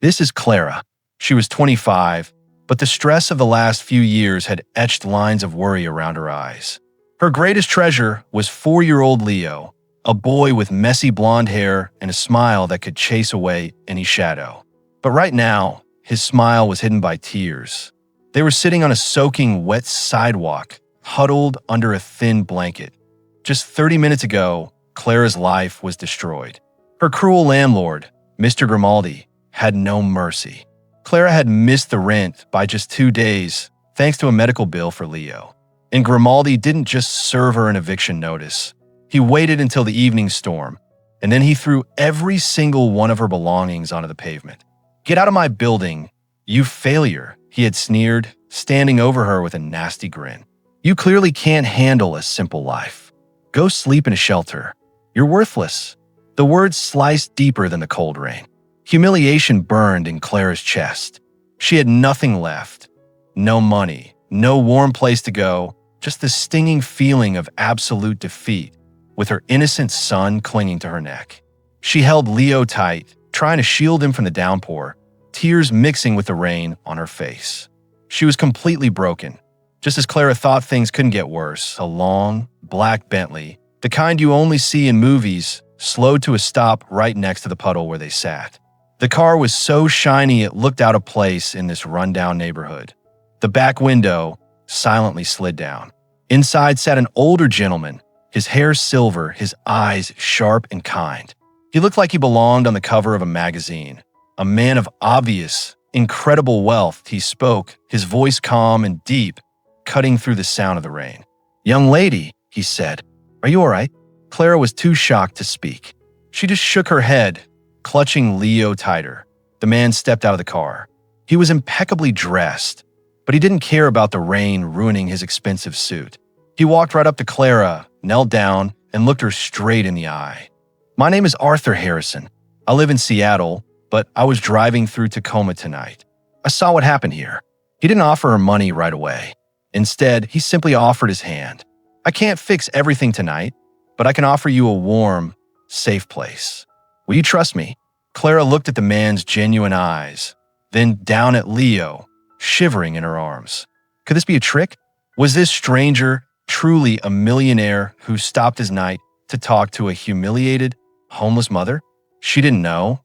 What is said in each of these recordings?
This is Clara. She was 25, but the stress of the last few years had etched lines of worry around her eyes. Her greatest treasure was 4-year-old Leo, a boy with messy blonde hair and a smile that could chase away any shadow. But right now, his smile was hidden by tears. They were sitting on a soaking wet sidewalk, huddled under a thin blanket. Just 30 minutes ago, Clara's life was destroyed. Her cruel landlord, Mr. Grimaldi, had no mercy. Clara had missed the rent by just 2 days, thanks to a medical bill for Leo. And Grimaldi didn't just serve her an eviction notice. He waited until the evening storm, and then he threw every single one of her belongings onto the pavement. "Get out of my building, you failure," he had sneered, standing over her with a nasty grin. "You clearly can't handle a simple life. Go sleep in a shelter. You're worthless." The words sliced deeper than the cold rain. Humiliation burned in Clara's chest. She had nothing left. No money, no warm place to go, just the stinging feeling of absolute defeat, with her innocent son clinging to her neck. She held Leo tight, trying to shield him from the downpour, tears mixing with the rain on her face. She was completely broken. Just as Clara thought things couldn't get worse, a long, black Bentley, the kind you only see in movies, slowed to a stop right next to the puddle where they sat. The car was so shiny it looked out of place in this rundown neighborhood. The back window silently slid down. Inside sat an older gentleman, his hair silver, his eyes sharp and kind. He looked like he belonged on the cover of a magazine. A man of obvious, incredible wealth, he spoke, his voice calm and deep, cutting through the sound of the rain. "Young lady," he said, "are you all right?" Clara was too shocked to speak. She just shook her head, clutching Leo tighter. The man stepped out of the car. He was impeccably dressed, but he didn't care about the rain ruining his expensive suit. He walked right up to Clara, knelt down, and looked her straight in the eye. "My name is Arthur Harrison. I live in Seattle, but I was driving through Tacoma tonight. I saw what happened here." He didn't offer her money right away. Instead, he simply offered his hand. "I can't fix everything tonight, but I can offer you a warm, safe place. Will you trust me?" Clara looked at the man's genuine eyes, then down at Leo, shivering in her arms. Could this be a trick? Was this stranger truly a millionaire who stopped his night to talk to a humiliated, homeless mother? She didn't know,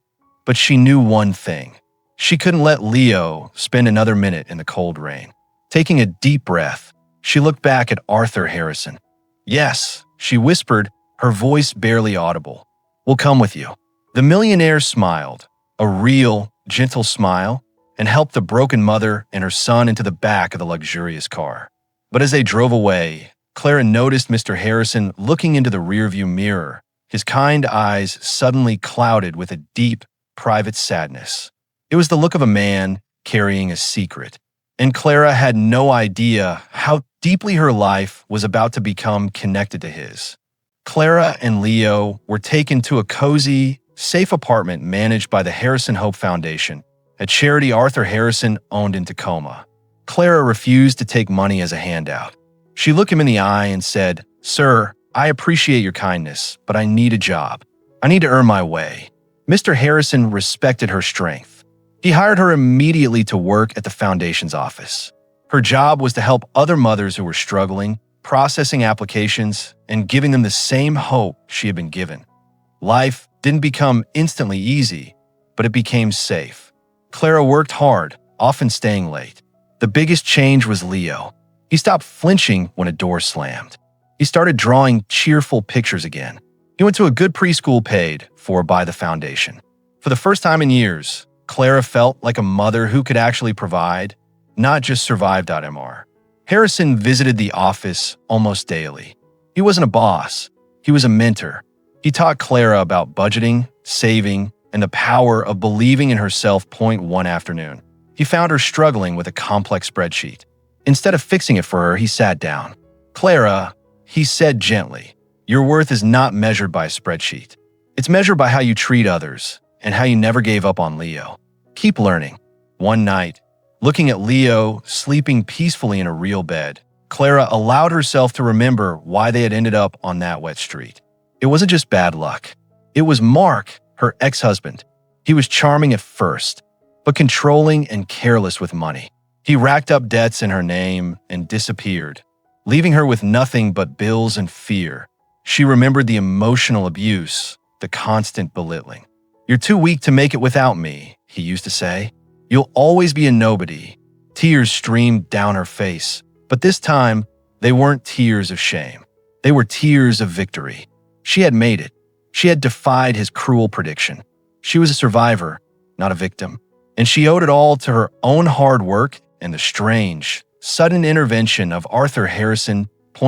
but she knew one thing. She couldn't let Leo spend another minute in the cold rain. Taking a deep breath, she looked back at Arthur Harrison. "Yes," she whispered, her voice barely audible. "We'll come with you." The millionaire smiled, a real, gentle smile, and helped the broken mother and her son into the back of the luxurious car. But as they drove away, Clara noticed Mr. Harrison looking into the rearview mirror, his kind eyes suddenly clouded with a deep, private sadness. It was the look of a man carrying a secret, and Clara had no idea how deeply her life was about to become connected to his. Clara and Leo were taken to a cozy, safe apartment managed by the Harrison Hope Foundation, a charity Arthur Harrison owned in Tacoma. Clara refused to take money as a handout. She looked him in the eye and said, "Sir, I appreciate your kindness, but I need a job. I need to earn my way." Mr. Harrison respected her strength. He hired her immediately to work at the foundation's office. Her job was to help other mothers who were struggling, processing applications, and giving them the same hope she had been given. Life didn't become instantly easy, but it became safe. Clara worked hard, often staying late. The biggest change was Leo. He stopped flinching when a door slammed. He started drawing cheerful pictures again. He went to a good preschool paid for by the foundation. For the first time in years, Clara felt like a mother who could actually provide, not just survive.mr. Harrison visited the office almost daily. He wasn't a boss. He was a mentor. He taught Clara about budgeting, saving, and the power of believing in herself. One afternoon, he found her struggling with a complex spreadsheet. Instead of fixing it for her, he sat down. "Clara," he said gently, "your worth is not measured by a spreadsheet. It's measured by how you treat others and how you never gave up on Leo. Keep learning." One night, looking at Leo sleeping peacefully in a real bed, Clara allowed herself to remember why they had ended up on that wet street. It wasn't just bad luck. It was Mark, her ex-husband. He was charming at first, but controlling and careless with money. He racked up debts in her name and disappeared, leaving her with nothing but bills and fear. She remembered the emotional abuse, the constant belittling. "You're too weak to make it without me," he used to say. "You'll always be a nobody." Tears streamed down her face, but this time, they weren't tears of shame. They were tears of victory. She had made it. She had defied his cruel prediction. She was a survivor, not a victim. And she owed it all to her own hard work and the strange, sudden intervention of Arthur Harrison.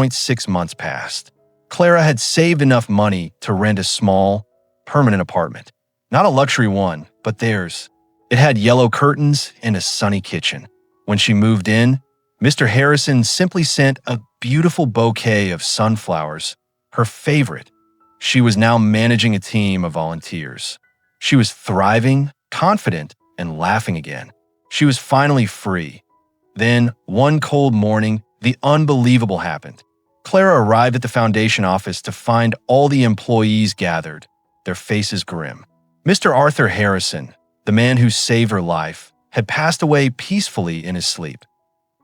6 months passed. Clara had saved enough money to rent a small, permanent apartment. Not a luxury one, but theirs. It had yellow curtains and a sunny kitchen. When she moved in, Mr. Harrison simply sent a beautiful bouquet of sunflowers, her favorite. She was now managing a team of volunteers. She was thriving, confident, and laughing again. She was finally free. Then, one cold morning, the unbelievable happened. Clara arrived at the foundation office to find all the employees gathered, their faces grim. Mr. Arthur Harrison, the man who saved her life, had passed away peacefully in his sleep.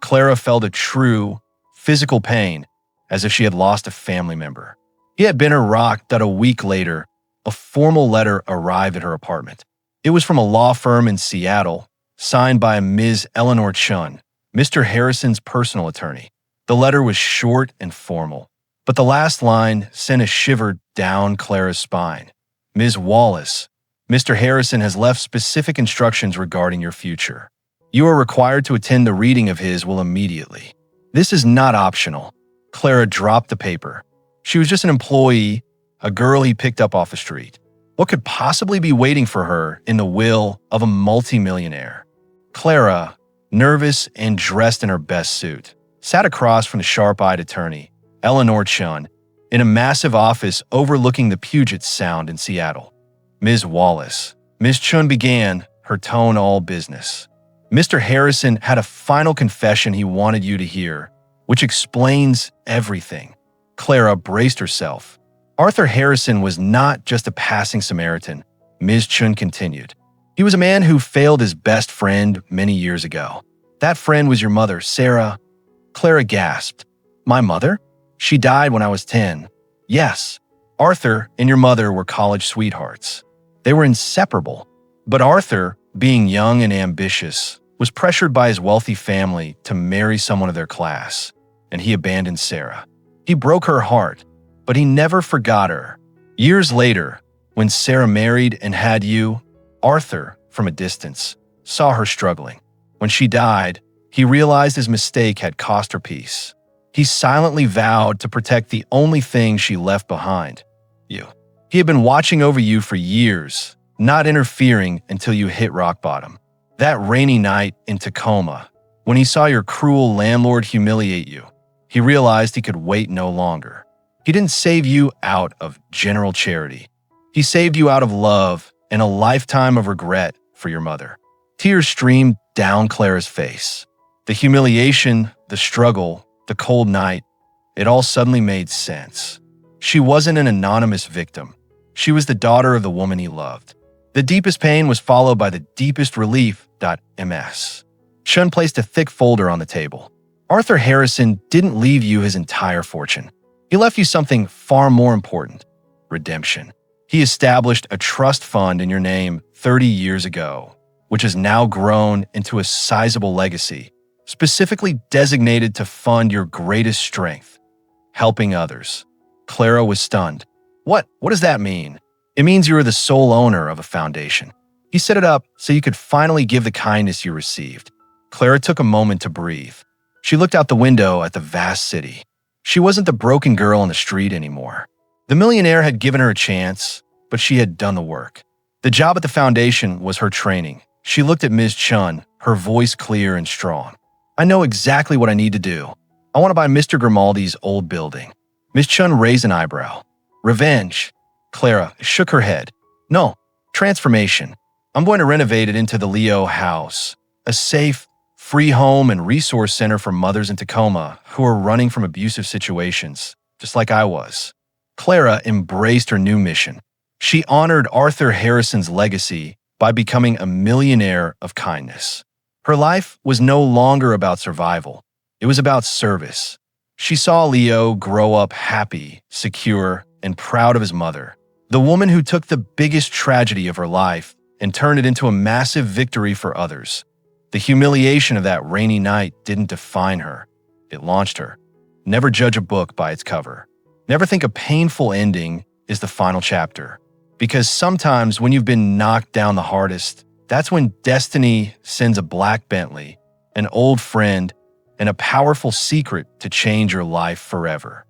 Clara felt a true, physical pain, as if she had lost a family member. He had been her rock that a week later, a formal letter arrived at her apartment. It was from a law firm in Seattle, signed by Ms. Eleanor Chun, Mr. Harrison's personal attorney. The letter was short and formal, but the last line sent a shiver down Clara's spine. "Ms. Wallace, Mr. Harrison has left specific instructions regarding your future. You are required to attend the reading of his will immediately. This is not optional." Clara dropped the paper. She was just an employee, a girl he picked up off the street. What could possibly be waiting for her in the will of a multimillionaire? Clara, nervous and dressed in her best suit, sat across from the sharp-eyed attorney, Eleanor Chun, in a massive office overlooking the Puget Sound in Seattle. "Ms. Wallace," Ms. Chun began, her tone all business. "Mr. Harrison had a final confession he wanted you to hear, which explains everything." Clara braced herself. Arthur Harrison was not just a passing Samaritan, Ms. Chun continued. He was a man who failed his best friend many years ago. "That friend was your mother, Sarah." Clara gasped. "My mother? She died when I was 10. "Yes. Arthur and your mother were college sweethearts. They were inseparable. But Arthur, being young and ambitious, was pressured by his wealthy family to marry someone of their class, and he abandoned Sarah. He broke her heart, but he never forgot her. Years later, when Sarah married and had you, Arthur, from a distance, saw her struggling. When she died, he realized his mistake had cost her peace. He silently vowed to protect the only thing she left behind, you. He had been watching over you for years, not interfering until you hit rock bottom. That rainy night in Tacoma, when he saw your cruel landlord humiliate you, he realized he could wait no longer. He didn't save you out of general charity. He saved you out of love and a lifetime of regret for your mother." Tears streamed down Clara's face. The humiliation, the struggle, the cold night, it all suddenly made sense. She wasn't an anonymous victim. She was the daughter of the woman he loved. The deepest pain was followed by the deepest relief. MS. Chun placed a thick folder on the table. Arthur Harrison didn't leave you his entire fortune. He left you something far more important: redemption. He established a trust fund in your name 30 years ago, which has now grown into a sizable legacy, specifically designated to fund your greatest strength, helping others. Clara was stunned. What does that mean?" "It means you are the sole owner of a foundation. He set it up so you could finally give the kindness you received." Clara took a moment to breathe. She looked out the window at the vast city. She wasn't the broken girl on the street anymore. The millionaire had given her a chance, but she had done the work. The job at the foundation was her training. She looked at Ms. Chun, her voice clear and strong. "I know exactly what I need to do. I want to buy Mr. Grimaldi's old building." Ms. Chun raised an eyebrow. "Revenge?" Clara shook her head. "No, transformation. I'm going to renovate it into the Leo House, a safe, free home and resource center for mothers in Tacoma who are running from abusive situations, just like I was." Clara embraced her new mission. She honored Arthur Harrison's legacy by becoming a millionaire of kindness. Her life was no longer about survival. It was about service. She saw Leo grow up happy, secure, and proud of his mother, the woman who took the biggest tragedy of her life and turned it into a massive victory for others. The humiliation of that rainy night didn't define her. It launched her. Never judge a book by its cover. Never think a painful ending is the final chapter. Because sometimes when you've been knocked down the hardest, that's when destiny sends a black Bentley, an old friend, and a powerful secret to change your life forever.